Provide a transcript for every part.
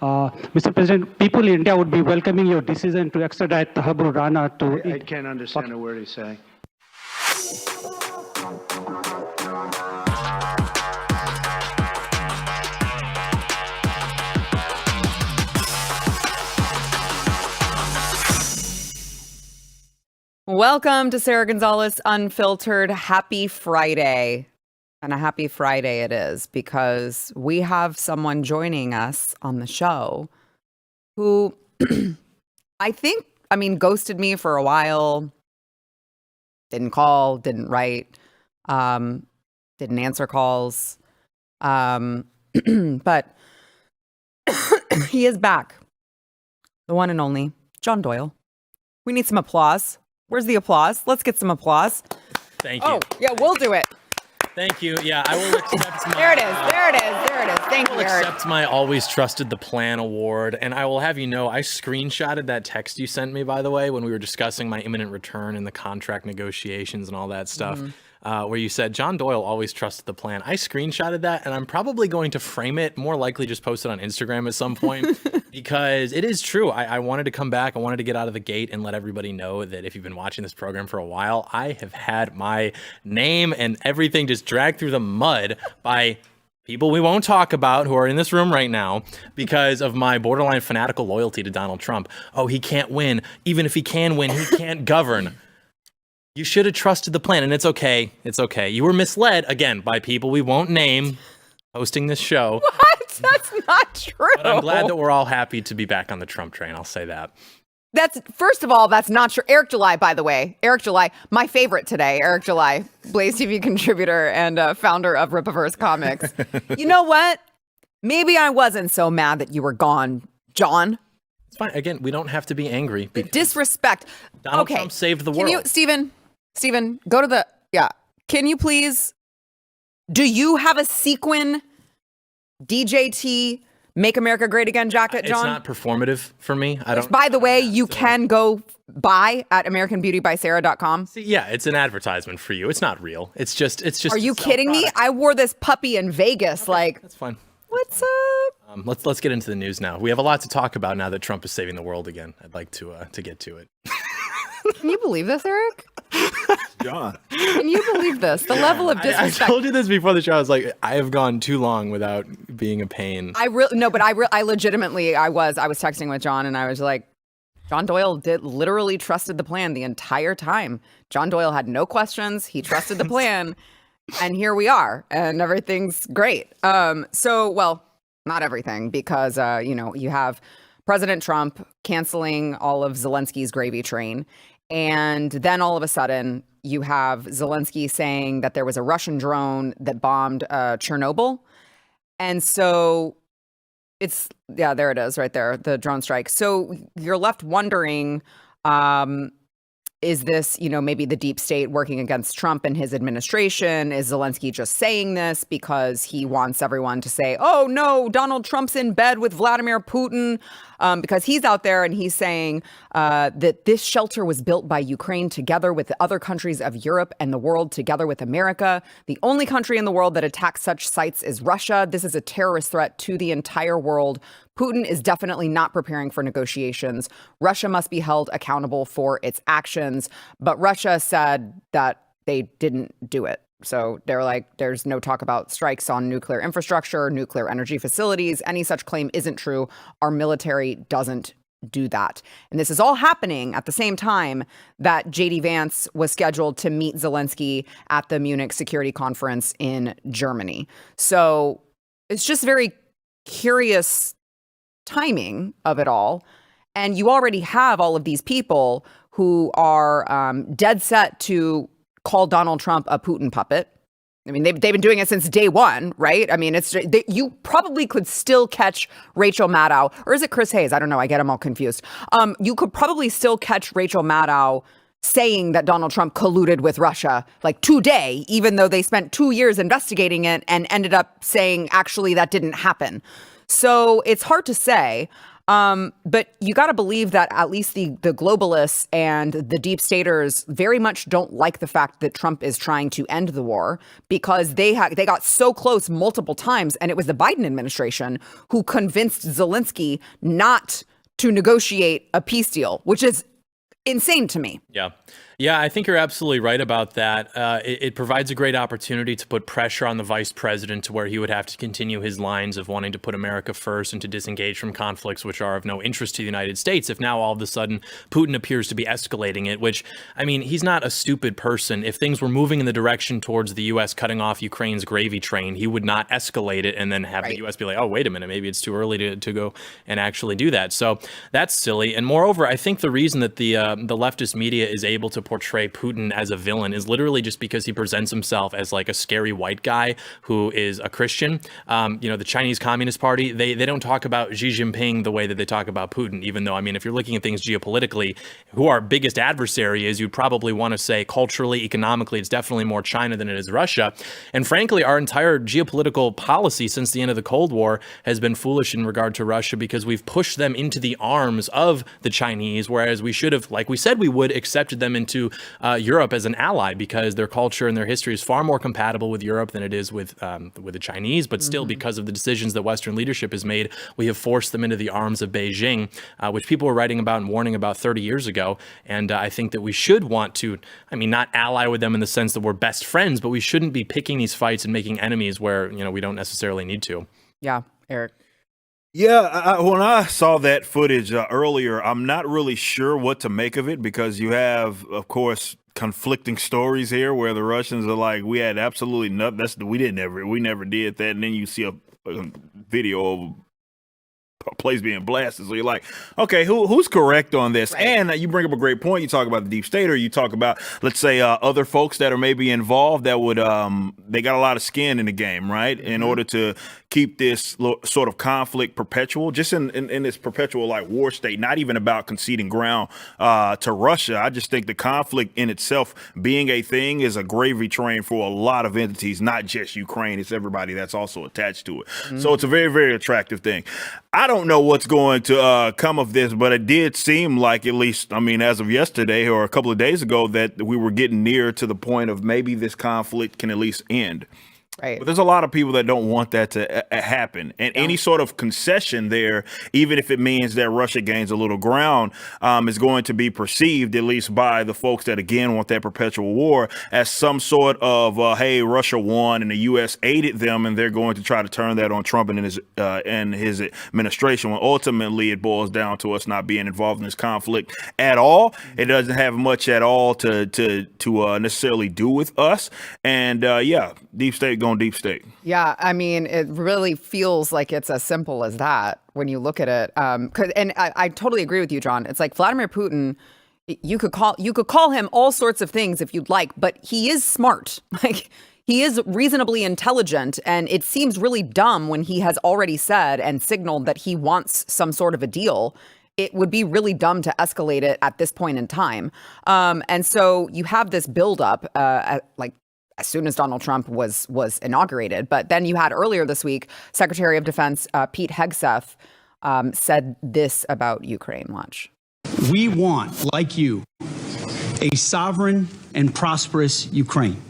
Mr. President, people in India would be welcoming your decision to extradite Habur Rana to... I can't understand a word he's saying. Welcome to Sara Gonzales Unfiltered. Happy Friday. And a happy Friday it is, because we have someone joining us on the show who ghosted me for a while, didn't call, didn't write, didn't answer calls. But he is back. The one and only John Doyle. We need some applause. Where's the applause? Let's get some applause. Thank you. Oh, yeah, we'll do it. Thank you. Yeah, I will accept my... There it is. Thank you, I will Eric. accept my Always Trusted the Plan award, and I will have you know, I screenshotted that text you sent me, by the way, when we were discussing my imminent return and the contract negotiations and all that stuff, where you said, John Doyle always trusted the plan. I screenshotted that, and I'm probably going to frame it, more likely just post it on Instagram at some point, because it is true. I wanted to come back. I wanted to get out of the gate and let everybody know that if you've been watching this program for a while, I have had my name and everything just dragged through the mud by people we won't talk about who are in this room right now because of my borderline fanatical loyalty to Donald Trump. Oh, he can't win. Even if he can win, he can't govern. You should have trusted the plan, and it's okay. It's okay. You were misled, again, by people we won't name hosting this show. What? That's not true. But I'm glad that we're all happy to be back on the Trump train. I'll say that. First of all, that's not true. Eric July, by the way. Eric July, my favorite today. Eric July, BlazeTV contributor and founder of Rippaverse Comics. You know what? Maybe I wasn't so mad that you were gone, John. It's fine. Again, we don't have to be angry. Disrespect. Donald Trump saved the world. Steven, go to the... Yeah. Can you please... Do you have a sequin DJT Make America Great Again jacket, John? It's not performative for me. I don't... By the way, you can go buy at AmericanBeautyBySarah.com. See, yeah, it's an advertisement for you. It's not real. It's just... Are you kidding me? I wore this puppy in Vegas. Okay, that's fine. What's up? Let's get into the news now. We have a lot to talk about now that Trump is saving the world again. I'd like to get to it. Can you believe this, Eric? John. Can you believe this? The level of disrespect. I told you this before the show. I was like, I have gone too long without being a pain. I legitimately, I was texting with John, and I was like, John Doyle literally trusted the plan the entire time. John Doyle had no questions. He trusted the plan. And here we are, and everything's great. Well, not everything, because, you have President Trump canceling all of Zelensky's gravy train. And then all of a sudden, you have Zelenskyy saying that there was a Russian drone that bombed Chernobyl. And so there it is right there, the drone strike. So you're left wondering, is this, maybe the deep state working against Trump and his administration? Is Zelenskyy just saying this because he wants everyone to say, oh, no, Donald Trump's in bed with Vladimir Putin? Because he's out there and he's saying that this shelter was built by Ukraine together with the other countries of Europe and the world together with America. The only country in the world that attacks such sites is Russia. This is a terrorist threat to the entire world. Putin is definitely not preparing for negotiations. Russia must be held accountable for its actions. But Russia said that they didn't do it. So they're like, there's no talk about strikes on nuclear infrastructure, nuclear energy facilities. Any such claim isn't true. Our military doesn't do that. And this is all happening at the same time that JD Vance was scheduled to meet Zelenskyy at the Munich Security Conference in Germany. So it's just very curious timing of it all. And you already have all of these people who are dead set to call Donald Trump a Putin puppet. I mean, they've been doing it since day one, right? I mean, you probably could still catch Rachel Maddow, or is it Chris Hayes? I don't know. I get them all confused. You could probably still catch Rachel Maddow saying that Donald Trump colluded with Russia like today, even though they spent 2 years investigating it and ended up saying, actually, that didn't happen. So it's hard to say. But you got to believe that at least the globalists and the deep staters very much don't like the fact that Trump is trying to end the war, because they got so close multiple times, and it was the Biden administration who convinced Zelensky not to negotiate a peace deal, which is insane to me. Yeah, I think you're absolutely right about that. It provides a great opportunity to put pressure on the vice president to where he would have to continue his lines of wanting to put America first and to disengage from conflicts which are of no interest to the United States. If now all of a sudden Putin appears to be escalating it, which, I mean, he's not a stupid person. If things were moving in the direction towards the U.S. cutting off Ukraine's gravy train, he would not escalate it and then have the U.S. be like, oh, wait a minute, maybe it's too early to go and actually do that. So that's silly. And moreover, I think the reason that the leftist media is able to portray Putin as a villain is literally just because he presents himself as like a scary white guy who is a Christian. The Chinese Communist Party, they don't talk about Xi Jinping the way that they talk about Putin, even though, I mean, if you're looking at things geopolitically, who our biggest adversary is, you'd probably want to say culturally, economically, it's definitely more China than it is Russia. And frankly, our entire geopolitical policy since the end of the Cold War has been foolish in regard to Russia, because we've pushed them into the arms of the Chinese, whereas we should have, like we said we would, accepted them into Europe as an ally, because their culture and their history is far more compatible with Europe than it is with the Chinese. But still, because of the decisions that Western leadership has made, we have forced them into the arms of Beijing, which people were writing about and warning about 30 years ago. And I think that we should want to, I mean, not ally with them in the sense that we're best friends, but we shouldn't be picking these fights and making enemies where, we don't necessarily need to. Yeah, Eric. Yeah, when I saw that footage earlier, I'm not really sure what to make of it, because you have, of course, conflicting stories here where the Russians are like, we had absolutely nothing. We never did that. And then you see a video of a place being blasted. So you're like, okay, who's correct on this? Right. And you bring up a great point. You talk about the deep state, or you talk about, let's say, other folks that are maybe involved that would, they got a lot of skin in the game, right? In order to keep this sort of conflict perpetual, just in this perpetual like war state, not even about conceding ground to Russia. I just think the conflict in itself being a thing is a gravy train for a lot of entities, not just Ukraine. It's everybody that's also attached to it. So it's a very, very attractive thing. I don't know what's going to come of this, but it did seem like, at least, I mean, as of yesterday or a couple of days ago, that we were getting near to the point of maybe this conflict can at least end. Right. But there's a lot of people that don't want that to happen. And any sort of concession there, even if it means that Russia gains a little ground, is going to be perceived, at least by the folks that, again, want that perpetual war, as some sort of, hey, Russia won and the U.S. aided them, and they're going to try to turn that on Trump and his administration, when ultimately it boils down to us not being involved in this conflict at all. It doesn't have much at all to necessarily do with us. And, deep state going deep state. Yeah, I mean, it really feels like it's as simple as that when you look at it. And I totally agree with you, John. It's like Vladimir Putin. You could call him all sorts of things if you'd like, but he is smart. Like, he is reasonably intelligent, and it seems really dumb when he has already said and signaled that he wants some sort of a deal. It would be really dumb to escalate it at this point in time. And so you have this buildup, as soon as Donald Trump was inaugurated. But then you had earlier this week, Secretary of Defense Pete Hegseth said this about Ukraine. Watch. We want, like you, a sovereign and prosperous Ukraine.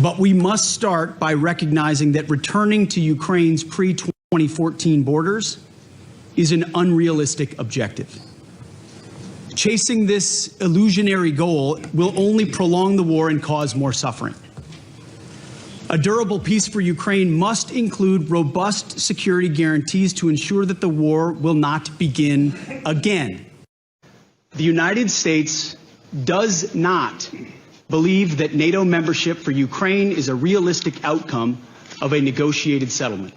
But we must start by recognizing that returning to Ukraine's pre-2014 borders is an unrealistic objective. Chasing this illusionary goal will only prolong the war and cause more suffering. A durable peace for Ukraine must include robust security guarantees to ensure that the war will not begin again. The United States does not believe that NATO membership for Ukraine is a realistic outcome of a negotiated settlement.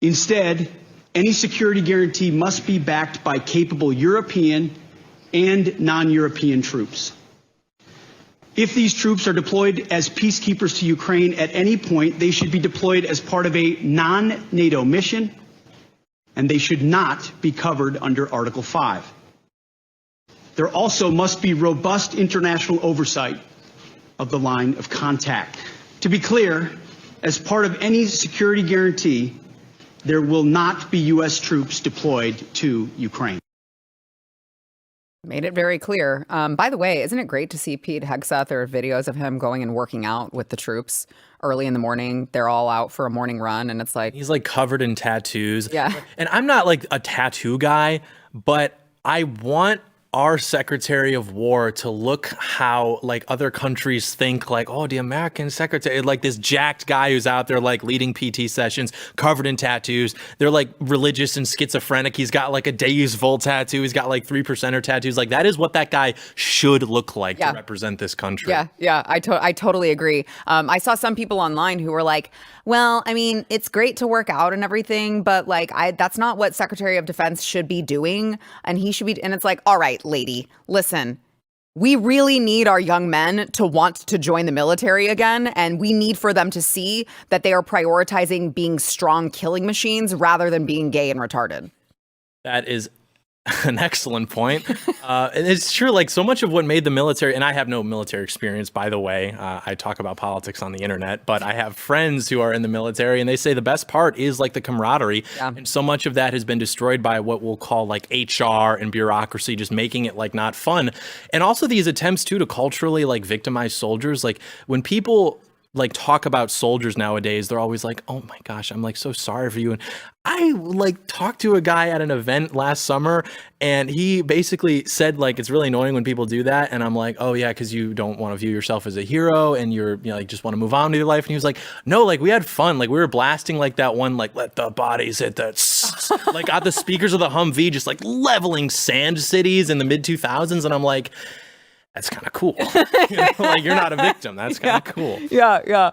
Instead, any security guarantee must be backed by capable European and non-European troops. If these troops are deployed as peacekeepers to Ukraine at any point, they should be deployed as part of a non-NATO mission, and they should not be covered under Article 5. There also must be robust international oversight of the line of contact. To be clear, as part of any security guarantee, there will not be U.S. troops deployed to Ukraine. Made it very clear. By the way, isn't it great to see Pete Hegseth or videos of him going and working out with the troops early in the morning? They're all out for a morning run, and it's like he's like covered in tattoos. Yeah. And I'm not like a tattoo guy, but I want our Secretary of War to look how like other countries think like, oh, the American secretary, like this jacked guy who's out there like leading PT sessions covered in tattoos. They're like religious and schizophrenic. He's got like a Deus Vult tattoo. He's got like 3%er tattoos. Like that is what that guy should look like to represent this country. Yeah, I totally agree. I saw some people online who were like, well, I mean, it's great to work out and everything, but like that's not what Secretary of Defense should be doing. And he should be, and it's like, all right, lady, listen, we really need our young men to want to join the military again. And we need for them to see that they are prioritizing being strong killing machines rather than being gay and retarded. That is an excellent point. And it's true, like so much of what made the military, and I have no military experience, by the way. I talk about politics on the internet, but I have friends who are in the military and they say the best part is like the camaraderie. Yeah. And so much of that has been destroyed by what we'll call like HR and bureaucracy, just making it like not fun. And also these attempts too to culturally like victimize soldiers. Like when people like talk about soldiers nowadays, they're always like, oh my gosh, I'm like so sorry for you. And I like talked to a guy at an event last summer and he basically said like, it's really annoying when people do that. And I'm like, oh yeah, because you don't want to view yourself as a hero and you're, you know, like just want to move on with your life. And he was like, no, like we had fun. Like we were blasting like that one, like let the bodies hit the, like got the speakers of the Humvee, just like leveling sand cities in the mid 2000s. And I'm like, that's kind of cool. You know, like you're not a victim. That's kind of cool. Yeah.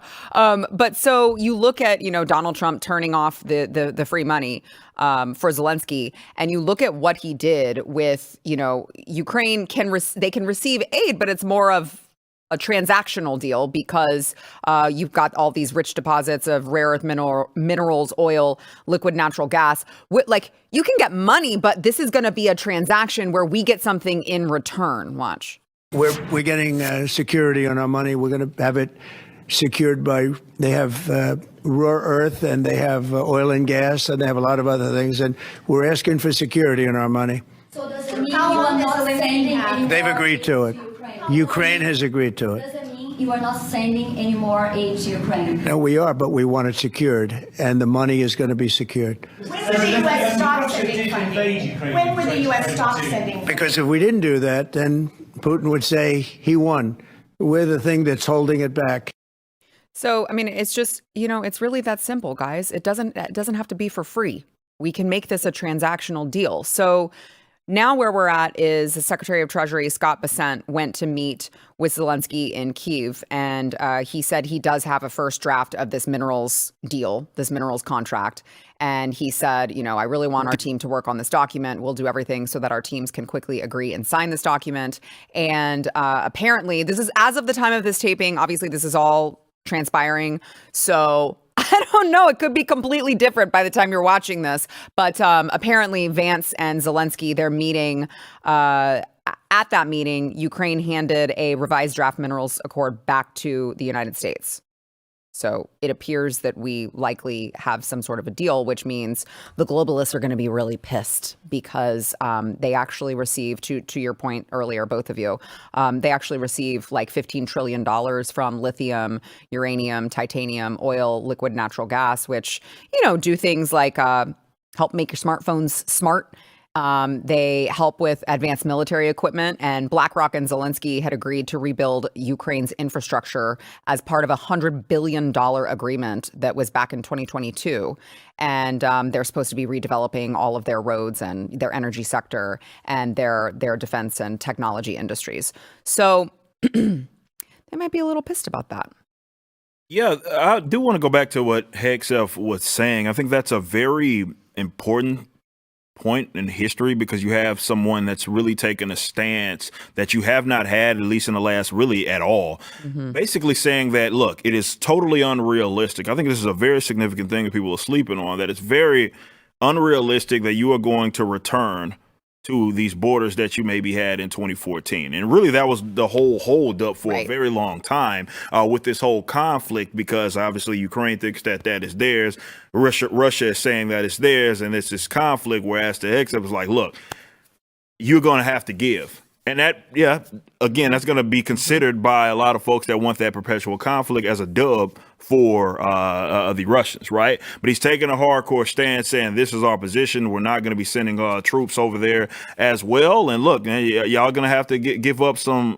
But so you look at, you know, Donald Trump turning off the free money for Zelensky, and you look at what he did with, you know, Ukraine they can receive aid, but it's more of a transactional deal because you've got all these rich deposits of rare earth minerals, oil, liquid natural gas. Like you can get money, but this is going to be a transaction where we get something in return. Watch. We're getting security on our money. We're going to have it secured by, they have rare earth and they have oil and gas and they have a lot of other things. And we're asking for security on our money. So does it mean you are not sending any more They've agreed to it. Ukraine has agreed to it. Does it mean you are not sending any more aid to Ukraine? No, we are, but we want it secured. And the money is going to be secured. When will the U.S. stop sending funding? When will the U.S. stop sending? Because if we didn't do that, then Putin would say he won. We're the thing that's holding it back. So, I mean, it's just, you know, it's really that simple, guys. It doesn't have to be for free. We can make this a transactional deal. So now where we're at is the Secretary of Treasury, Scott Bessent, went to meet with Zelensky in Kyiv. And he said he does have a first draft of this minerals deal, this minerals contract. And he said, you know, I really want our team to work on this document. We'll do everything so that our teams can quickly agree and sign this document. And apparently, this is as of the time of this taping. Obviously, this is all transpiring. So I don't know. It could be completely different by the time you're watching this. But apparently, Vance and Zelensky, they're meeting. At that meeting, Ukraine handed a revised draft minerals accord back to the United States. So it appears that we likely have some sort of a deal, which means the globalists are going to be really pissed because they actually received, to your point earlier, both of you, they actually received like $15 trillion from lithium, uranium, titanium, oil, liquid natural gas, which, you know, do things like help make your smartphones smart. They help with advanced military equipment, and BlackRock and Zelensky had agreed to rebuild Ukraine's infrastructure as part of a $100 billion agreement that was back in 2022. And they're supposed to be redeveloping all of their roads and their energy sector and their defense and technology industries. So they might be a little pissed about that. Yeah, I do want to go back to what Hegseth was saying. I think that's a very important point in history because you have someone that's really taken a stance that you have not had, at least in the last really at all. Basically saying that, look, it is totally unrealistic. I think this is a very significant thing that people are sleeping on, that it's very unrealistic that you are going to return to these borders that you maybe had in 2014. And really, that was the whole holdup for a very long time with this whole conflict, because obviously Ukraine thinks that is theirs. Russia is saying that it's theirs, and it's this conflict, whereas the X was like, look, you're going to have to give. And that, again, that's going to be considered by a lot of folks that want that perpetual conflict as a dub for the Russians, right? But he's taking a hardcore stance saying this is our position. We're not going to be sending troops over there as well. And look, man, y'all going to have to give up some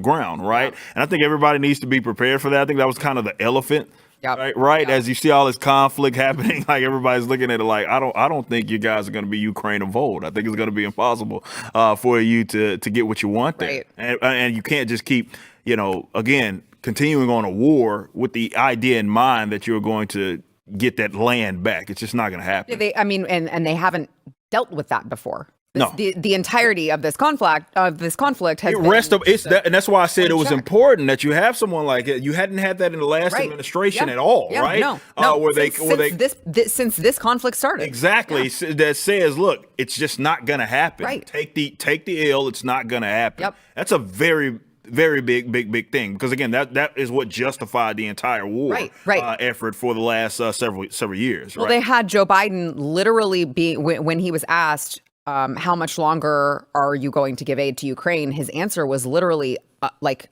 ground, right? And I think everybody needs to be prepared for that. I think that was kind of the elephant. Right. As you see all this conflict happening, like everybody's looking at it like, I don't think you guys are going to be Ukraine of old. I think it's going to be impossible for you to get what you want there. And you can't just keep, again, continuing on a war with the idea in mind that you're going to get that land back. It's just not going to happen. And they haven't dealt with that before. No. The entirety of this conflict has been and that's why I said it was important that you have someone like it. You hadn't had that in the last administration at all, right? No. Since this conflict started. Exactly. That says, look, it's just not going to happen. Right. Take the L. It's not going to happen. Yep. That's a very, very big thing, because again, that is what justified the entire war effort for the last several years. Well, they had Joe Biden literally when he was asked, how much longer are you going to give aid to Ukraine? His answer was literally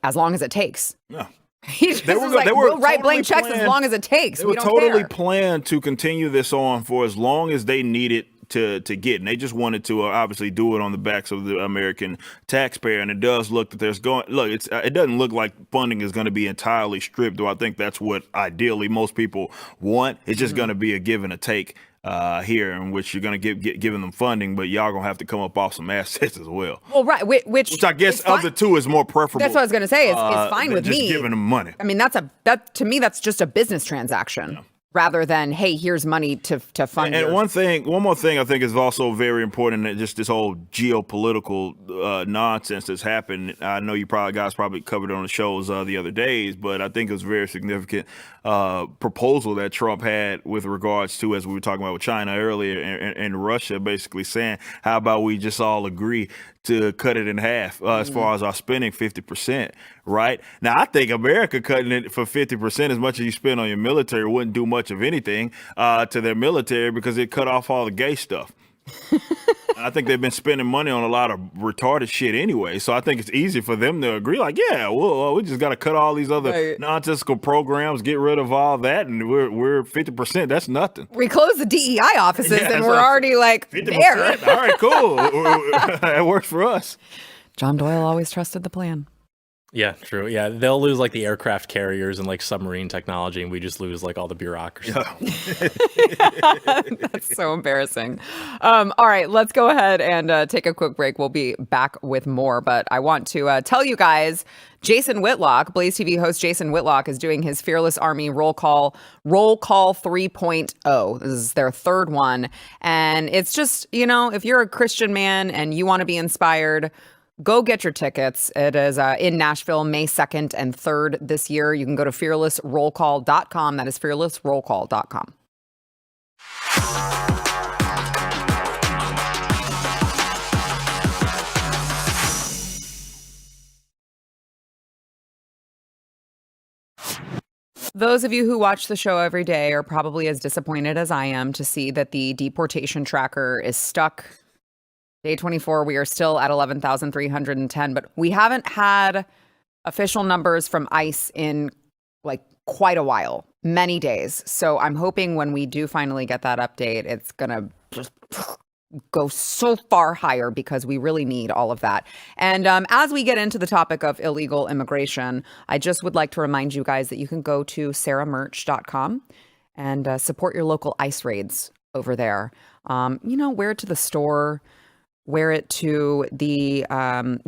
as long as it takes. Yeah. He just was like, we'll write blank checks as long as it takes. They were totally planned to continue this on for as long as they needed to get, and they just wanted to obviously do it on the backs of the American taxpayer. And it does look that it doesn't look like funding is going to be entirely stripped, though I think that's what ideally most people want. It's just going to be a give and a take here, in which you're going to giving them funding, but y'all going to have to come up off some assets as well. Well, right, which I guess of the two is more preferable. That's what I was going to say. It's fine with just me. Giving them money. I mean, to me, that's just a business transaction. Rather than, hey, here's money to fund. And one more thing I think is also very important, that just this whole geopolitical nonsense that's happened. I know you guys probably covered it on the shows the other days, but I think it was a very significant proposal that Trump had with regards to, as we were talking about with China earlier, and Russia, basically saying, how about we just all agree to cut it in half as far as our spending 50%, right? Now, I think America cutting it for 50%, as much as you spend on your military, wouldn't do much of anything to their military, because it cut off all the gay stuff. I think they've been spending money on a lot of retarded shit anyway, so I think it's easy for them to agree, like, yeah, we just got to cut all these other nonsensical programs, get rid of all that, and we're 50%. That's nothing. We closed the DEI offices, and we're already like 50%. There. All right, cool. That works for us. John Doyle always trusted the plan. Yeah, true. Yeah, they'll lose like the aircraft carriers and like submarine technology, and we just lose like all the bureaucracy. That's so embarrassing. All right, let's go ahead and take a quick break. We'll be back with more, but I want to tell you guys, Jason Whitlock, Blaze TV host Jason Whitlock, is doing his Fearless Army Roll Call 3.0. This is their third one, and it's just, if you're a Christian man and you want to be inspired, go get your tickets. It is in Nashville, May 2nd and 3rd this year. You can go to fearlessrollcall.com. That is fearlessrollcall.com. Those of you who watch the show every day are probably as disappointed as I am to see that the deportation tracker is stuck. Day 24, we are still at 11,310, but we haven't had official numbers from ICE in quite a while, many days. So I'm hoping when we do finally get that update, it's going to just go so far higher, because we really need all of that. And as we get into the topic of illegal immigration, I just would like to remind you guys that you can go to saramerch.com and support your local ICE raids over there. Wear it to the store, wear it to the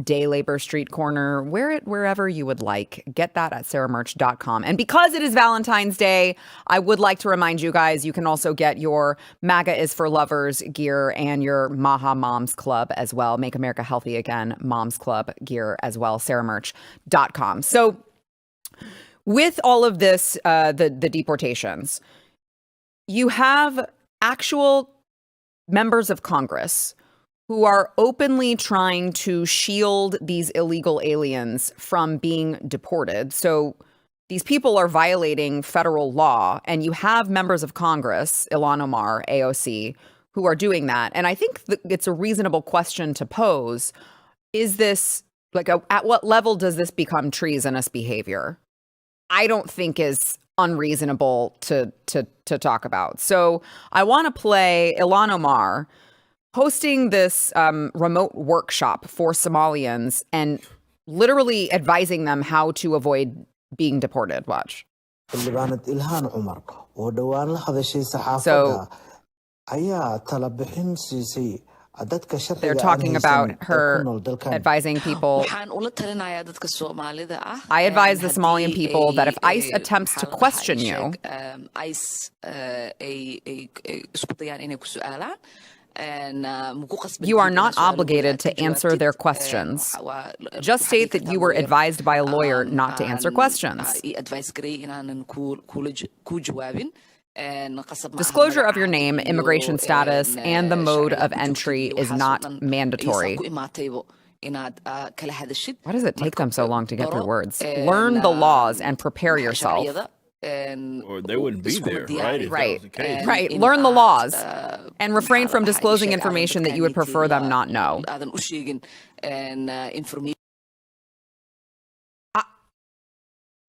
day labor street corner, wear it wherever you would like. Get that at saramerch.com. And because it is Valentine's Day, I would like to remind you guys, you can also get your MAGA is for Lovers gear and your Maha Moms Club as well. Make America Healthy Again Moms Club gear as well, saramerch.com. So with all of this, the deportations, you have actual members of Congress who are openly trying to shield these illegal aliens from being deported. So these people are violating federal law, and you have members of Congress, Ilhan Omar, AOC, who are doing that. And I think it's a reasonable question to pose. Is this at what level does this become treasonous behavior? I don't think is unreasonable to talk about. So I want to play Ilhan Omar hosting this remote workshop for Somalians and literally advising them how to avoid being deported. Watch. So they're talking about her advising people. I advise the Somalian people that if ICE attempts to question you, you are not obligated to answer their questions. Just state that you were advised by a lawyer not to answer questions. Disclosure of your name, immigration status, and the mode of entry is not mandatory. Why does it take them so long to get through words? Learn the laws and prepare yourself. Or they wouldn't be there, right? If that was the case. Right. Learn the laws and refrain from disclosing information that you would prefer them not know.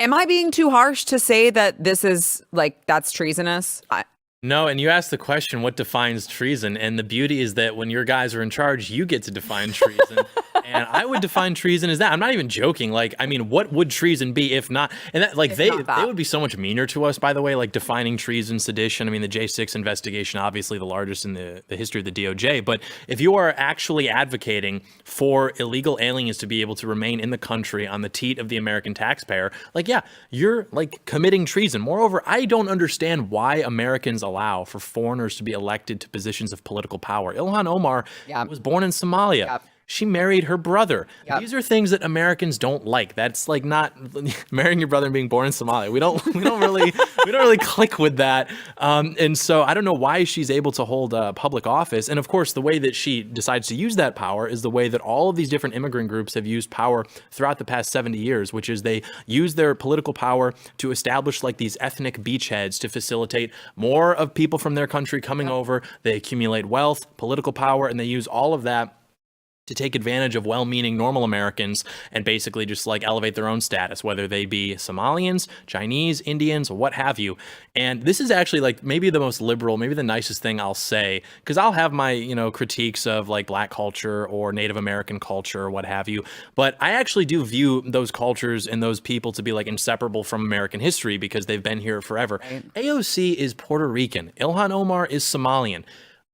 Am I being too harsh to say that this is that's treasonous? No, and you asked the question, what defines treason? And the beauty is that when your guys are in charge, you get to define treason. And I would define treason as that. I'm not even joking. What would treason be if not? And that, they would be so much meaner to us, by the way, defining treason, sedition. I mean, the J6 investigation, obviously the largest in the history of the DOJ. But if you are actually advocating for illegal aliens to be able to remain in the country on the teat of the American taxpayer, you're committing treason. Moreover, I don't understand why Americans allow for foreigners to be elected to positions of political power. Ilhan Omar was born in Somalia. Yep. She married her brother. Yep. These are things that Americans don't like. That's not marrying your brother and being born in Somalia. We don't really click with that. And so I don't know why she's able to hold public office. And of course, the way that she decides to use that power is the way that all of these different immigrant groups have used power throughout the past 70 years, which is they use their political power to establish these ethnic beachheads to facilitate more of people from their country coming over. They accumulate wealth, political power, and they use all of that to take advantage of well-meaning normal Americans and basically just elevate their own status, whether they be Somalians, Chinese, Indians, what have you. And this is actually maybe the most liberal, maybe the nicest thing I'll say, because I'll have my, critiques of Black culture or Native American culture or what have you. But I actually do view those cultures and those people to be inseparable from American history because they've been here forever. Right. AOC is Puerto Rican. Ilhan Omar is Somalian.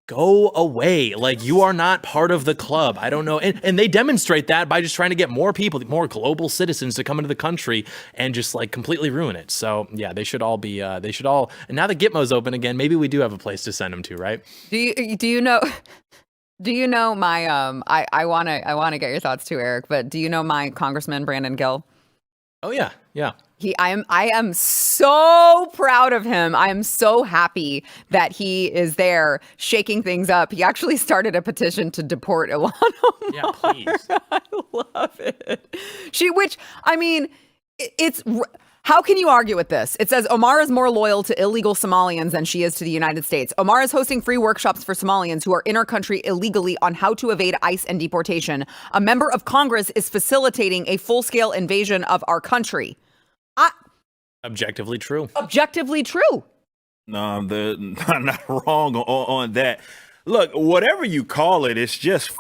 Go away. You are not part of the club. I don't know. And they demonstrate that by just trying to get more people, more global citizens to come into the country and just completely ruin it. So yeah, they should all, and now that Gitmo's open again, maybe we do have a place to send them to, right? Do you know my, I want to get your thoughts too, Eric, but do you know my Congressman, Brandon Gill? Oh yeah. Yeah. I am so proud of him. I am so happy that he is there shaking things up. He actually started a petition to deport Ilhan Omar. Yeah, please. I love it. How can you argue with this? It says Omar is more loyal to illegal Somalians than she is to the United States. Omar is hosting free workshops for Somalians who are in our country illegally on how to evade ICE and deportation. A member of Congress is facilitating a full-scale invasion of our country. Objectively true. Objectively true. No, they're not wrong on that. Look, whatever you call it, it's just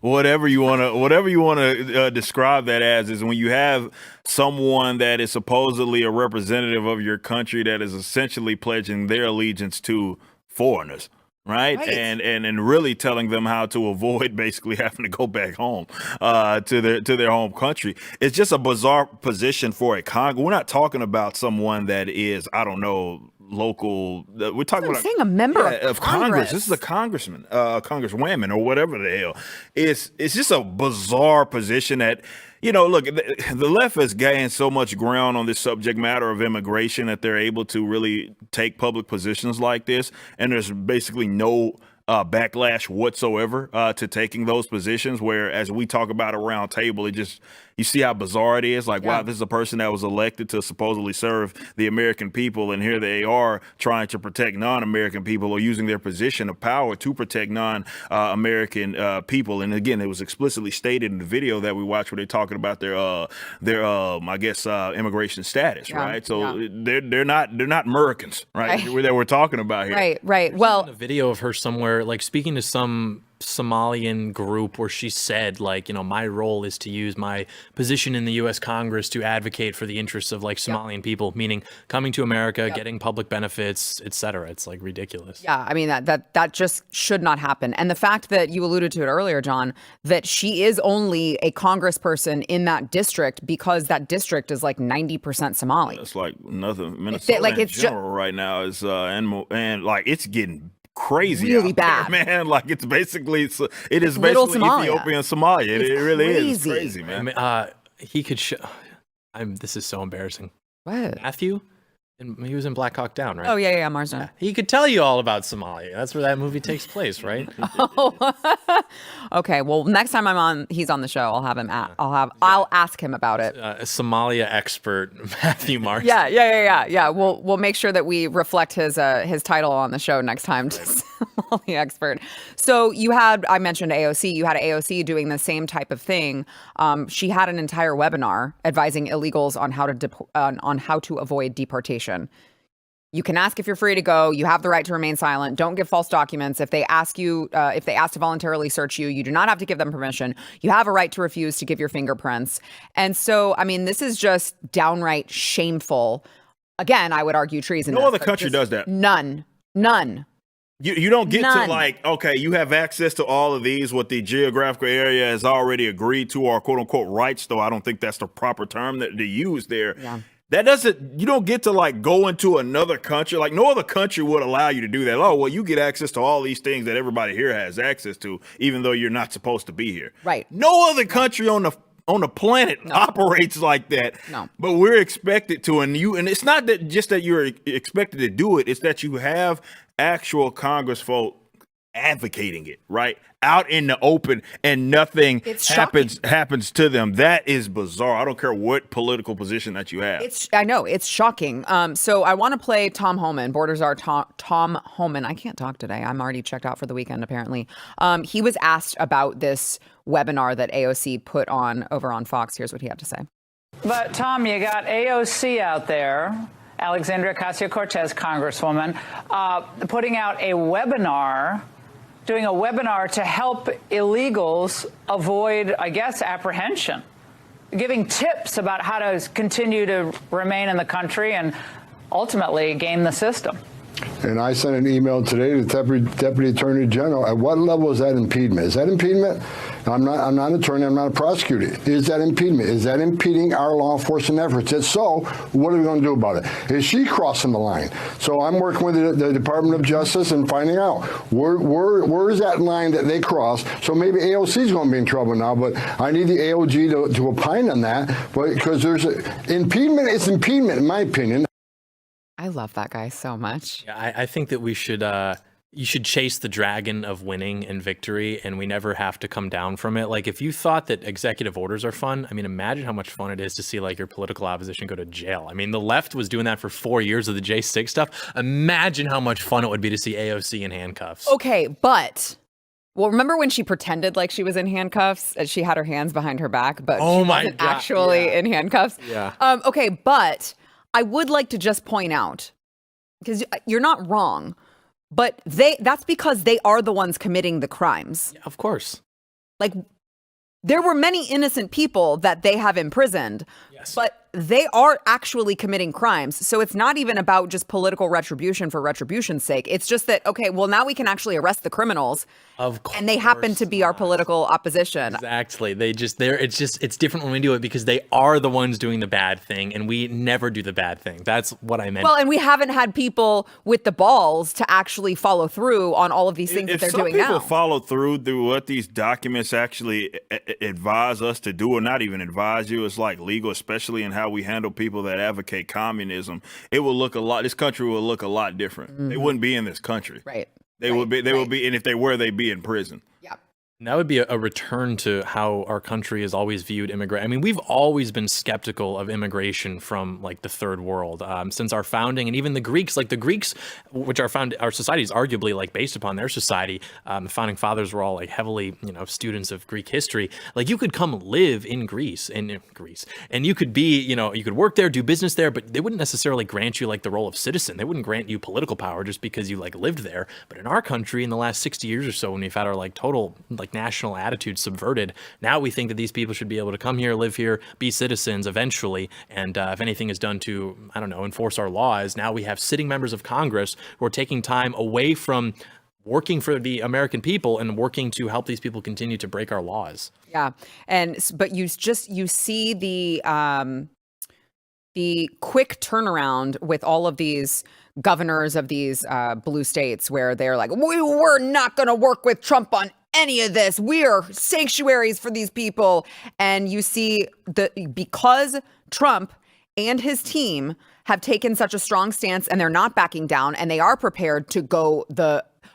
whatever you want to describe that as is when you have someone that is supposedly a representative of your country that is essentially pledging their allegiance to foreigners. Right. And really telling them how to avoid basically having to go back home to their home country. It's just a bizarre position for a Congress. We're not talking about someone that is, I don't know, local. We're talking about saying a member of Congress. This is a congressman, congresswoman, or whatever the hell. It's just a bizarre position that. Look, the left has gained so much ground on this subject matter of immigration that they're able to really take public positions like this. And there's basically no backlash whatsoever to taking those positions. Where, as we talk about a round table, you see how bizarre it is. Like, wow, this is a person that was elected to supposedly serve the American people, and here they are trying to protect non-American people, or using their position of power to protect non-American people. And again, it was explicitly stated in the video that we watched where they're talking about their immigration status, right? So they're not Americans, right? That we're talking about here, right. Well, a video of her somewhere, like speaking to some Somalian group, where she said, like, my role is to use my position in the U.S. Congress to advocate for the interests of like Somalian people, meaning coming to America, getting public benefits, etc. It's like ridiculous. Yeah, I mean that just should not happen. And the fact that you alluded to it earlier, John, that she is only a congressperson in that district because that district is like 90% Somali. It's like nothing. Minnesota like, in general right now is and like it's getting crazy, really out bad, there, man. Like it is basically Little Somalia. Ethiopia and Somalia. It really is. It's crazy, man. I mean, he could this is so embarrassing. What? Matthew? And he was in Black Hawk Down, right? Oh, yeah, Marsden. Yeah. He could tell you all about Somalia. That's where that movie takes place, right? Okay, well, next time he's on the show, I'll have him I'll ask him about it. A Somalia expert, Matthew Marsden. Yeah. We'll make sure that we reflect his title on the show next time to Somalia expert. So I mentioned AOC. You had AOC doing the same type of thing. She had an entire webinar advising illegals on how to avoid deportation. You can ask if you're free to go. You have the right to remain silent. Don't give false documents. If they ask to voluntarily search you, you do not have to give them permission. You have a right to refuse to give your fingerprints. And so, I mean, this is just downright shameful. Again, I would argue treasonous. No other country does that. None. You don't get to like, okay, you have access to all of these, what the geographical area has already agreed to, or quote unquote rights, though I don't think that's the proper term that they use there. Yeah. You don't get to like go into another country. Like no other country would allow you to do that. Oh, well, you get access to all these things that everybody here has access to, even though you're not supposed to be here. Right. No other country on the planet operates like that. No. But we're expected to, and it's not that just that you're expected to do it, it's that you have actual Congress folk advocating it, right? Out in the open, and nothing happens to them. That is bizarre. I don't care what political position that you have. I know, it's shocking. So I want to play Tom Homan, Border Czar Tom Homan. I can't talk today. I'm already checked out for the weekend, apparently. He was asked about this webinar that AOC put on over on Fox. Here's what he had to say. But Tom, you got AOC out there, Alexandria Ocasio-Cortez, Congresswoman, putting out a webinar, doing a webinar to help illegals avoid, I guess, apprehension, giving tips about how to continue to remain in the country and ultimately game the system. And I sent an email today to the Deputy Attorney General. At what level is that impediment? Is that impediment? I'm not an attorney. I'm not a prosecutor. Is that impediment? Is that impeding our law enforcement efforts? If so, what are we going to do about it? Is she crossing the line? So I'm working with the Department of Justice and finding out where is that line that they cross. So maybe AOC is going to be in trouble now, but I need the AOG to opine on that. But because there's impediment, it's impediment in my opinion. I love that guy so much. Yeah, I think that we should you should chase the dragon of winning and victory, and we never have to come down from it. Like, if you thought that executive orders are fun, I mean, imagine how much fun it is to see like your political opposition go to jail. I mean, the left was doing that for 4 years of the J6 stuff. Imagine how much fun it would be to see AOC in handcuffs. Okay, but well, remember when she pretended like she was in handcuffs? She had her hands behind her back, but she wasn't actually in handcuffs. Yeah. Okay, but I would like to just point out, because you're not wrong, but that's because they are the ones committing the crimes. Yeah, of course. Like, there were many innocent people that they have imprisoned, but they are actually committing crimes. So it's not even about just political retribution for retribution's sake. It's just that, okay, well, now we can actually arrest the criminals. Of course. And they happen to be our political opposition. Exactly. It's different when we do it because they are the ones doing the bad thing, and we never do the bad thing. That's what I meant. Well, and we haven't had people with the balls to actually follow through on all of these things that they're doing now. If some people follow through what these documents actually advise us to do, or not even advise you, it's like legal, especially in how we handle people that advocate communism, this country will look a lot different. They wouldn't be in this country. Right. They would be, and if they were, they'd be in prison. Yeah. And that would be a return to how our country has always viewed immigrant. I mean, we've always been skeptical of immigration from like the third world since our founding, and even the Greeks, which our society is arguably like based upon their society. The founding fathers were all like heavily, students of Greek history. Like you could come live in Greece, and you could be, you could work there, do business there, but they wouldn't necessarily grant you like the role of citizen. They wouldn't grant you political power just because you like lived there. But in our country, in the last 60 years or so, when we've had our like total like national attitude subverted, now we think that these people should be able to come here, live here, be citizens eventually, and if anything is done to, I don't know, enforce our laws, now we have sitting members of Congress who are taking time away from working for the American people and working to help these people continue to break our laws. Yeah, but you see the quick turnaround with all of these governors of these blue states where they're like, we're not going to work with Trump on any of this. We are sanctuaries for these people. And you see because Trump and his team have taken such a strong stance and they're not backing down and they are prepared to go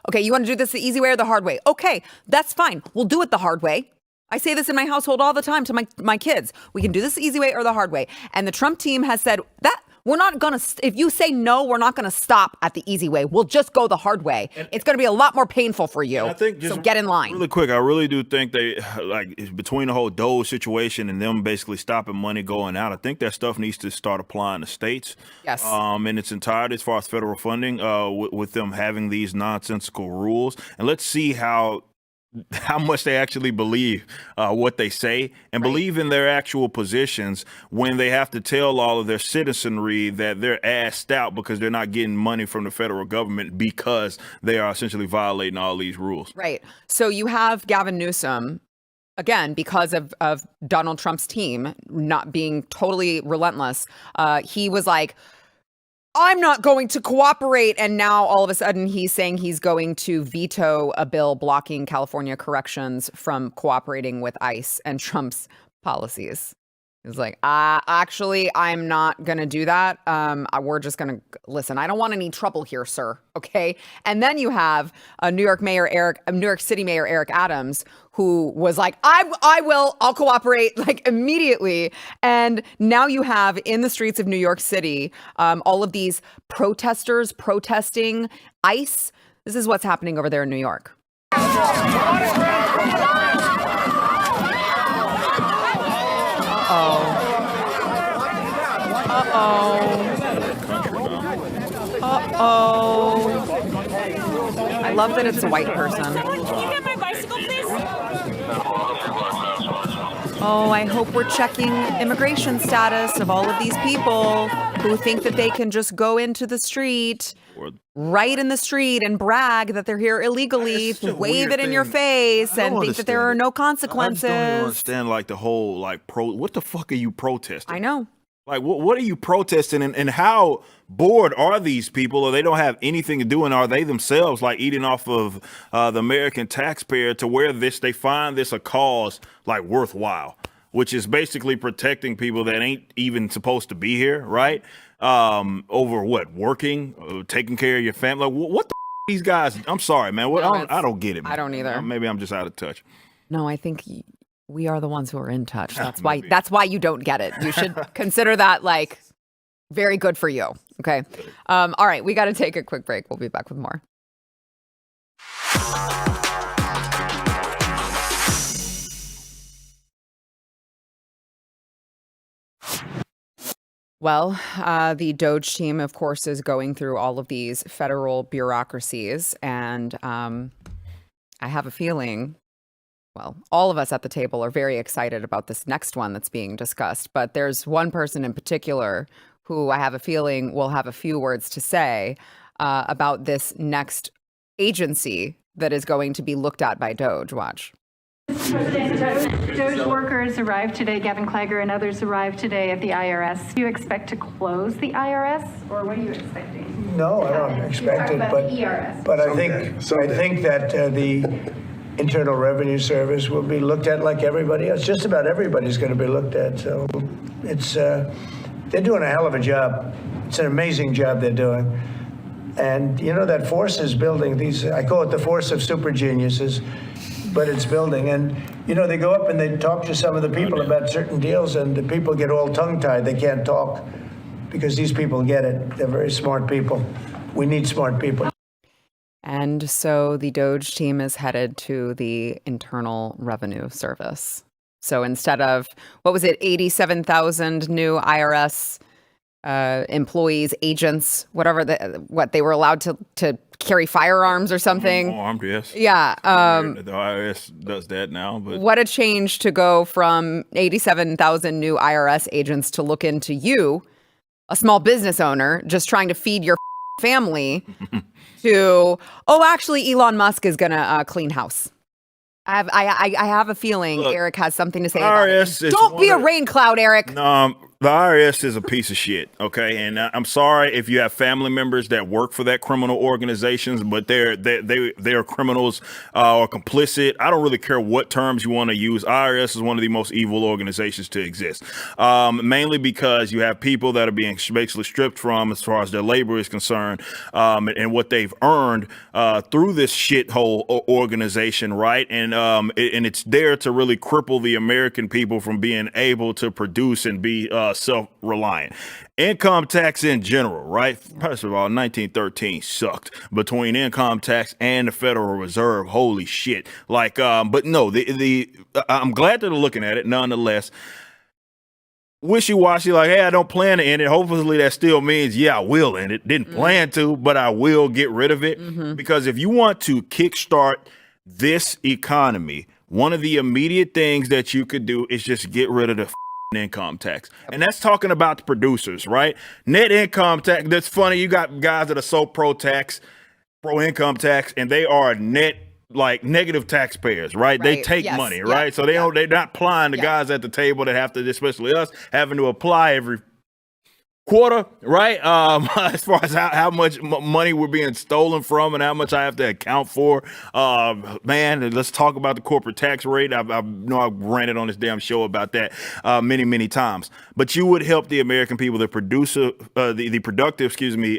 okay, you want to do this the easy way or the hard way? Okay, that's fine. We'll do it the hard way. I say this in my household all the time to my kids. We can do this the easy way or the hard way. And the Trump team has said that we're not going to, if you say no, we're not going to stop at the easy way. We'll just go the hard way. It's going to be a lot more painful for you. I think just so get in line. Really quick, I really do think it's between the whole DOGE situation and them basically stopping money going out, I think that stuff needs to start applying to states. Yes. In its entirety as far as federal funding, with them having these nonsensical rules. And let's see how much they actually believe what they say and believe in their actual positions when they have to tell all of their citizenry that they're assed out because they're not getting money from the federal government because they are essentially violating all these rules. Right. So you have Gavin Newsom, again, because of Donald Trump's team not being totally relentless. He was like, I'm not going to cooperate. And now all of a sudden he's saying he's going to veto a bill blocking California corrections from cooperating with ICE and Trump's policies. He's like, actually, I'm not going to do that. We're just going to listen. I don't want any trouble here, sir. OK. And then you have New York City Mayor Eric Adams, who was like, I'll cooperate like immediately. And now you have in the streets of New York City, all of these protesters protesting ICE. This is what's happening over there in New York. I love that it's a white person. Can you get my bicycle, please? Oh, I hope we're checking immigration status of all of these people who think that they can just go into the street, right in the street, and brag that they're here illegally, wave it in your face, and think that there are no consequences. I don't understand like the whole what the fuck are you protesting? I know. Like, what are you protesting, and how bored are these people, or they don't have anything to do, and are they themselves like eating off of the American taxpayer to where they find this a cause like worthwhile, which is basically protecting people that ain't even supposed to be here, right? Over what, working, taking care of your family? Like, what the these guys? I'm sorry, man. I don't get it, man. I don't either. Maybe I'm just out of touch. No, I think we are the ones who are in touch. That's why you don't get it. You should consider that like very good for you. Okay. All right. We got to take a quick break. We'll be back with more. Well, the DOGE team, of course, is going through all of these federal bureaucracies. And I have a feeling, well, all of us at the table are very excited about this next one that's being discussed. But there's one person in particular who I have a feeling will have a few words to say about this next agency that is going to be looked at by DOGE. Watch. DOGE workers arrived today, Gavin Klager and others arrived today at the IRS. Do you expect to close the IRS, or what are you expecting? No, I don't expect it, but I think that the Internal Revenue Service will be looked at like everybody else. Just about everybody's going to be looked at. So it's they're doing a hell of a job. It's an amazing job they're doing. And you know that force is building these, I call it the force of super geniuses, but it's building. And you know, they go up and they talk to some of the people about certain deals, and the people get all tongue-tied. They can't talk because these people get it. They're very smart people. We need smart people. And so the DOGE team is headed to the Internal Revenue Service. So instead of, what was it, 87,000 new IRS employees, agents, whatever, what they were allowed to carry firearms or something. Armed, yes. Yeah. The IRS does that now. But what a change to go from 87,000 new IRS agents to look into you, a small business owner, just trying to feed your family, to, oh, actually, Elon Musk is going to clean house. I have a feeling Eric has something to say about it. Don't be a rain cloud, Eric. No, the IRS is a piece of shit, okay? And I'm sorry if you have family members that work for that criminal organizations, but they're criminals or complicit. I don't really care what terms you want to use. IRS is one of the most evil organizations to exist, mainly because you have people that are being basically stripped from as far as their labor is concerned, and what they've earned through this shithole organization, right? And it's there to really cripple the American people from being able to produce and be self-reliant. Income tax in general, right? First of all, 1913 sucked between income tax and the Federal Reserve. Holy shit. Like, but no, I'm glad that they're looking at it nonetheless. Wishy-washy, like, hey, I don't plan to end it. Hopefully that still means, yeah, I will end it. Didn't plan to, but I will get rid of it. Because if you want to kickstart this economy, one of the immediate things that you could do is just get rid of the income tax. And that's talking about the producers, right? Net income tax. That's funny. You got guys that are so pro income tax, and they are net like negative taxpayers, right? They take money, right? So they're not applying the guys at the table that have to, especially us, having to apply every quarter, right? As far as how much money we're being stolen from and how much I have to account for. Man, let's talk about the corporate tax rate. I know I've ranted on this damn show about that many times. But you would help the American people, the productive,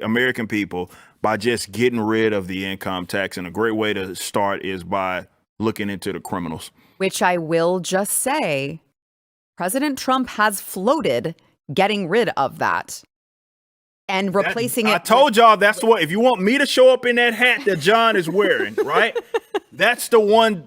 American people, by just getting rid of the income tax. And a great way to start is by looking into the criminals. Which I will just say, President Trump has floated getting rid of that and replacing it. I told y'all that's what, if you want me to show up in that hat that John is wearing, right? That's the one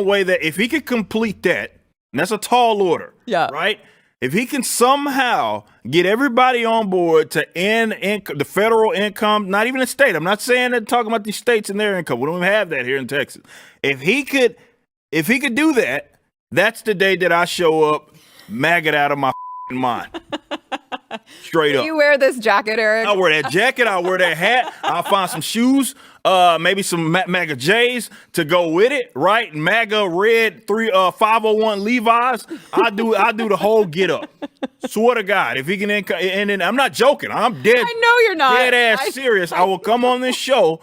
way that if he could complete that, and that's a tall order, right? If he can somehow get everybody on board to end the federal income, not even the state. I'm not saying that, talking about the states and their income. We don't even have that here in Texas. If he could do that, that's the day that I show up maggot out of my mind. Straight up. You wear this jacket, Eric? I'll wear that jacket. I'll wear that hat. I'll find some shoes, maybe some MAGA J's to go with it, right? MAGA red 501 Levi's. I do the whole get up. Swear to God, if he can, and then I'm not joking. I'm dead. I know you're not. Dead ass serious. I will come on this show,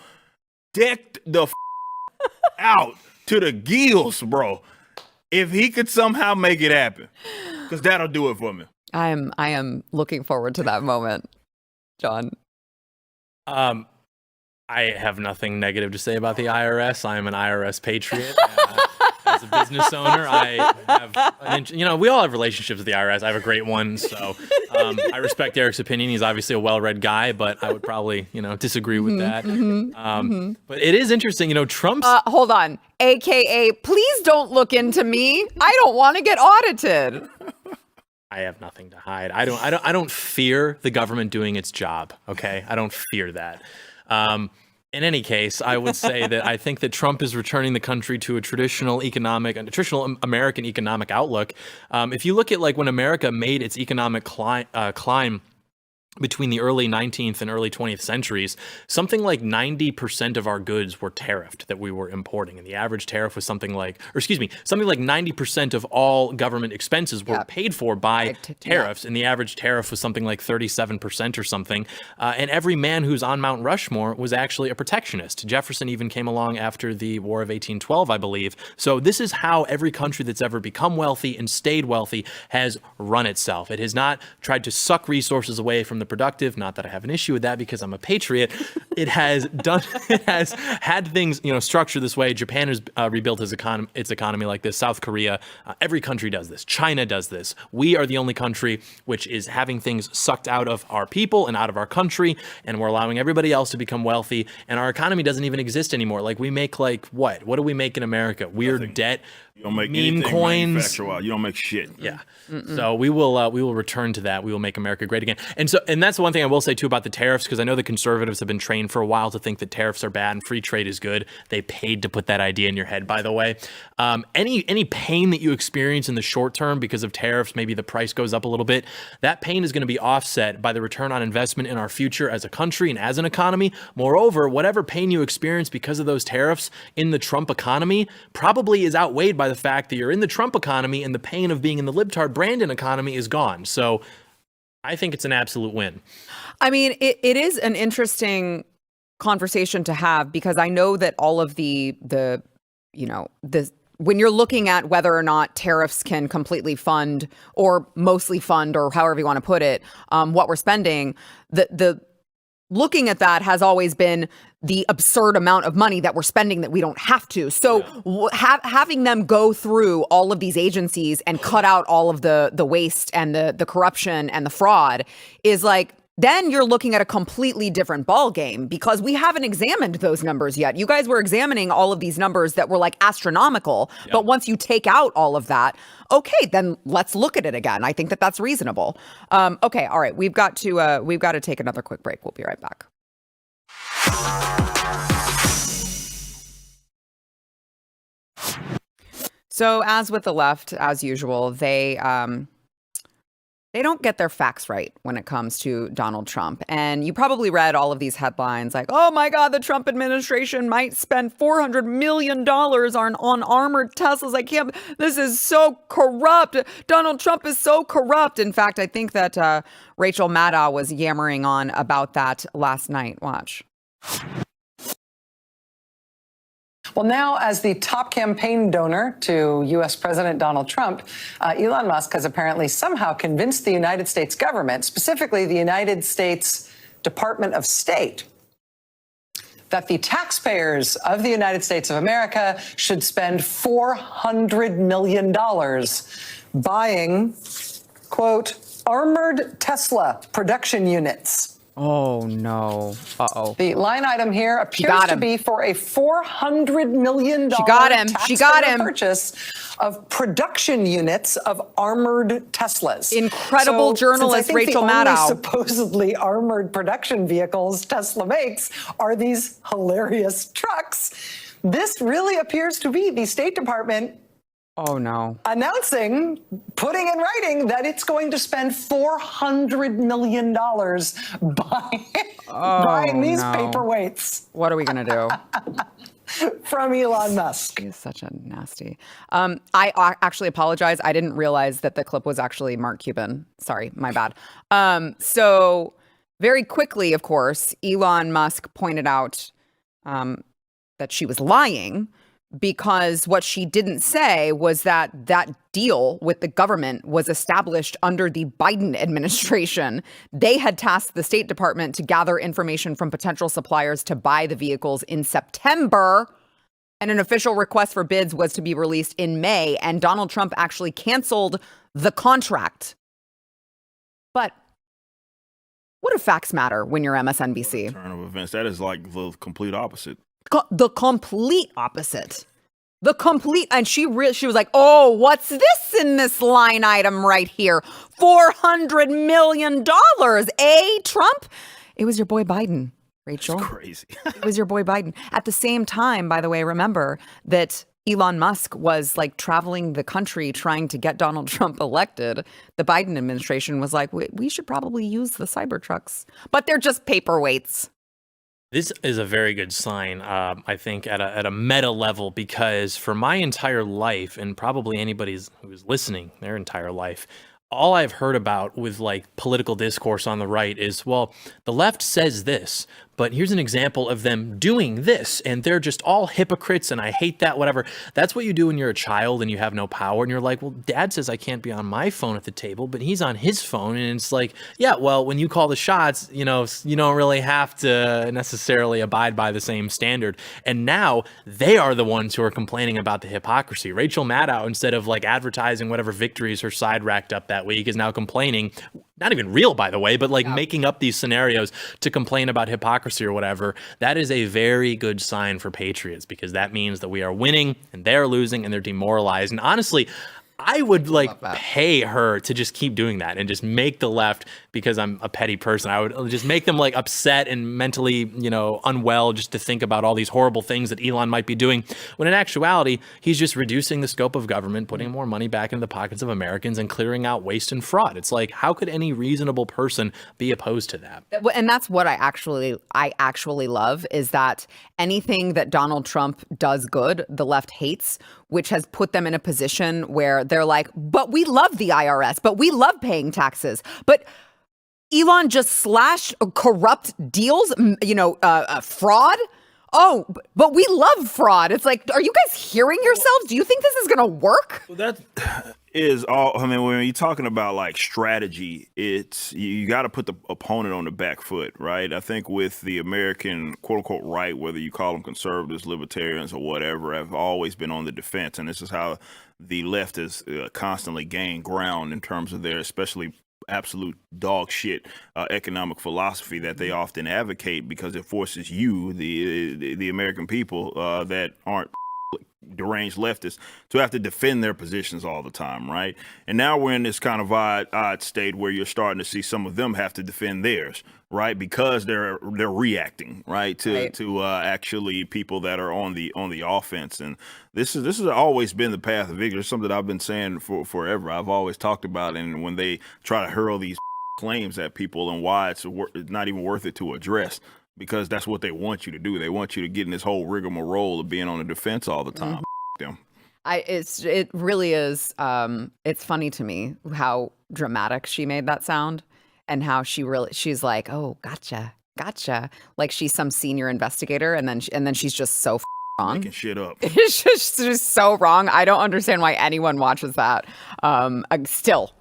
decked the out to the gills, bro. If he could somehow make it happen, because that'll do it for me. I am looking forward to that moment, John. I have nothing negative to say about the IRS. I am an IRS patriot. As a business owner, I have, we all have relationships with the IRS. I have a great one, so I respect Eric's opinion. He's obviously a well-read guy, but I would probably, disagree with that. But it is interesting, Trump's. Hold on, AKA, please don't look into me. I don't want to get audited. I have nothing to hide. I don't fear the government doing its job. Okay, I don't fear that. In any case, I would say that I think that Trump is returning the country to a traditional American economic outlook. If you look at like when America made its economic climb between the early 19th and early 20th centuries, something like 90% of our goods were tariffed that we were importing. And the average tariff was something like 90% of all government expenses were paid for by tariffs. And the average tariff was something like 37% or something. And every man who's on Mount Rushmore was actually a protectionist. Jefferson even came along after the War of 1812, I believe. So this is how every country that's ever become wealthy and stayed wealthy has run itself. It has not tried to suck resources away from the productive. Not that I have an issue with that because I'm a patriot. it has had things, structured this way. Japan has rebuilt its economy like this. South Korea, every country does this. China does this. We are the only country which is having things sucked out of our people and out of our country, and we're allowing everybody else to become wealthy, and our economy doesn't even exist anymore. Like, we make what do we make in America? Weird debt. You don't make meme anything coins. manufactured-wise. You don't make shit. Yeah. So we will return to that. We will make America great again. And that's the one thing I will say too about the tariffs, because I know the conservatives have been trained for a while to think that tariffs are bad and free trade is good. They paid to put that idea in your head, by the way. Any pain that you experience in the short term because of tariffs, maybe the price goes up a little bit, that pain is going to be offset by the return on investment in our future as a country and as an economy. Moreover, whatever pain you experience because of those tariffs in the Trump economy probably is outweighed by the fact that you're in the Trump economy, and the pain of being in the libtard Brandon economy is gone. So I think it's an absolute win. I mean, it is an interesting conversation to have, because I know that all of the when you're looking at whether or not tariffs can completely fund or mostly fund, or however you want to put it, what we're spending, the looking at that has always been the absurd amount of money that we're spending that we don't have to. So having them go through all of these agencies and cut out all of the waste and the corruption and the fraud is like, then you're looking at a completely different ball game, because we haven't examined those numbers yet. You guys were examining all of these numbers that were like astronomical, but once you take out all of that, okay, then let's look at it again. I think that that's reasonable. Okay, all right, we've got to take another quick break. We'll be right back. So as with the left, as usual, they don't get their facts right when it comes to Donald Trump. And you probably read all of these headlines like, oh my God, the Trump administration might spend $400 million on armored Teslas. This is so corrupt. Donald Trump is so corrupt. In fact, I think that Rachel Maddow was yammering on about that last night. Watch. Well, now, as the top campaign donor to U.S. President Donald Trump, Elon Musk has apparently somehow convinced the United States government, specifically the United States Department of State, that the taxpayers of the United States of America should spend $400 million buying, quote, armored Tesla production units. Oh, no. Uh-oh. The line item here appears to be for a $400 million purchase of production units of armored Teslas. Incredible journalist Rachel Maddow. Supposedly armored production vehicles Tesla makes are these hilarious trucks. This really appears to be the State Department announcing, putting in writing that it's going to spend $400 million buying these paperweights. What are we going to do? From Elon Musk. He's such a nasty. I actually apologize. I didn't realize that the clip was actually Mark Cuban. Sorry, my bad. So very quickly, of course, Elon Musk pointed out that she was lying, because what she didn't say was that that deal with the government was established under the Biden administration. They had tasked the State Department to gather information from potential suppliers to buy the vehicles in September, and an official request for bids was to be released in May, and Donald Trump actually canceled the contract. But what do facts matter when you're MSNBC? Turn of events. That is like the complete opposite. The complete opposite. And she was like, oh, what's this in this line item right here? $400 million, Trump? It was your boy Biden, Rachel. That's crazy. It was your boy Biden. At the same time, by the way, remember that Elon Musk was like traveling the country trying to get Donald Trump elected. The Biden administration was like, we should probably use the Cybertrucks, but they're just paperweights. This is a very good sign, I think, at a meta level, because for my entire life, and probably anybody who's listening, their entire life, all I've heard about with like political discourse on the right is, well, the left says this, but here's an example of them doing this, and they're just all hypocrites, and I hate that, whatever. That's what you do when you're a child and you have no power, and you're like, well, dad says I can't be on my phone at the table, but he's on his phone, and it's like, yeah, well, when you call the shots, you know, you don't really have to necessarily abide by the same standard. And now they are the ones who are complaining about the hypocrisy. Rachel Maddow, instead of like advertising whatever victories her side racked up that week, is now complaining, not even real, by the way, but like making up these scenarios to complain about hypocrisy or whatever. That is a very good sign for patriots, because that means that we are winning and they're losing and they're demoralized. And honestly, I would like pay her to just keep doing that and just make the left, because I'm a petty person, I would just make them like upset and mentally, you know, unwell just to think about all these horrible things that Elon might be doing, when in actuality, he's just reducing the scope of government, putting more money back into the pockets of Americans and clearing out waste and fraud. It's like, how could any reasonable person be opposed to that? And that's what I actually love, is that anything that Donald Trump does good, the left hates, which has put them in a position where they're like, but we love the IRS, but we love paying taxes, but Elon just slashed corrupt deals, you know, fraud. Oh, but we love fraud. It's like, are you guys hearing yourselves? Do you think this is going to work? Well, that is all. I mean, when you're talking about like strategy, it's you got to put the opponent on the back foot, right? I think with the American quote unquote right, whether you call them conservatives, libertarians, or whatever, have always been on the defense, and this is how the left has constantly gained ground in terms of their, especially absolute dog shit economic philosophy that they often advocate, because it forces you, the American people that aren't deranged leftists, to have to defend their positions all the time, right? And now we're in this kind of odd state where you're starting to see some of them have to defend theirs, right? Because they're reacting, right, to actually people that are on the offense. And this has always been the path of victory. It's something I've been saying for forever. I've always talked about it. And when they try to hurl these claims at people and why it's not even worth it to address, because that's what they want you to do. They want you to get in this whole rigmarole of being on the defense all the time. Them. It really is. It's funny to me how dramatic she made that sound, and how she's like, oh, gotcha, like she's some senior investigator, and then she's just so wrong, making shit up. It's just so wrong. I don't understand why anyone watches that. Still,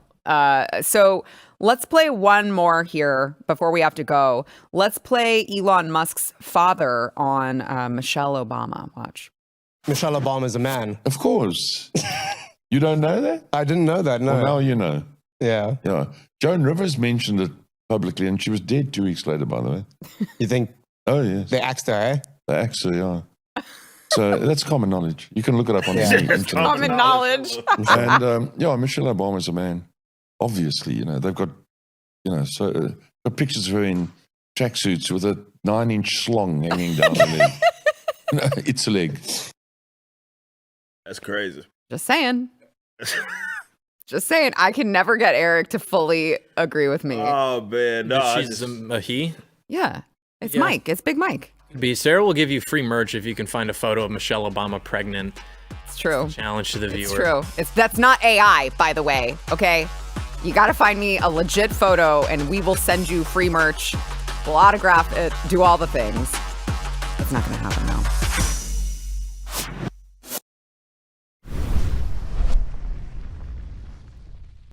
so. Let's play one more here before we have to go. Let's play Elon Musk's father on Michelle Obama. Watch. Michelle Obama's a man. Of course. You don't know that? I didn't know that, no. Well, now you know. Yeah. Yeah. Joan Rivers mentioned it publicly, and she was dead 2 weeks later, by the way. You think? Oh, yes. They axed her, eh? They axed her, yeah. So that's common knowledge. You can look it up on the internet. Common knowledge. And, Michelle Obama's a man. Obviously, you know, they've got, you know, so pictures of her in tracksuits with a 9-inch slong hanging down the leg. No, it's a leg. That's crazy. Just saying. Just saying. I can never get Eric to fully agree with me. Oh, man. No, she's a he? Yeah. It's Mike. It's Big Mike. Sarah will give you free merch if you can find a photo of Michelle Obama pregnant. It's true. Challenge to the viewer. It's true. That's not AI, by the way. Okay. You got to find me a legit photo, and we will send you free merch. We'll autograph it, do all the things. It's not going to happen, though.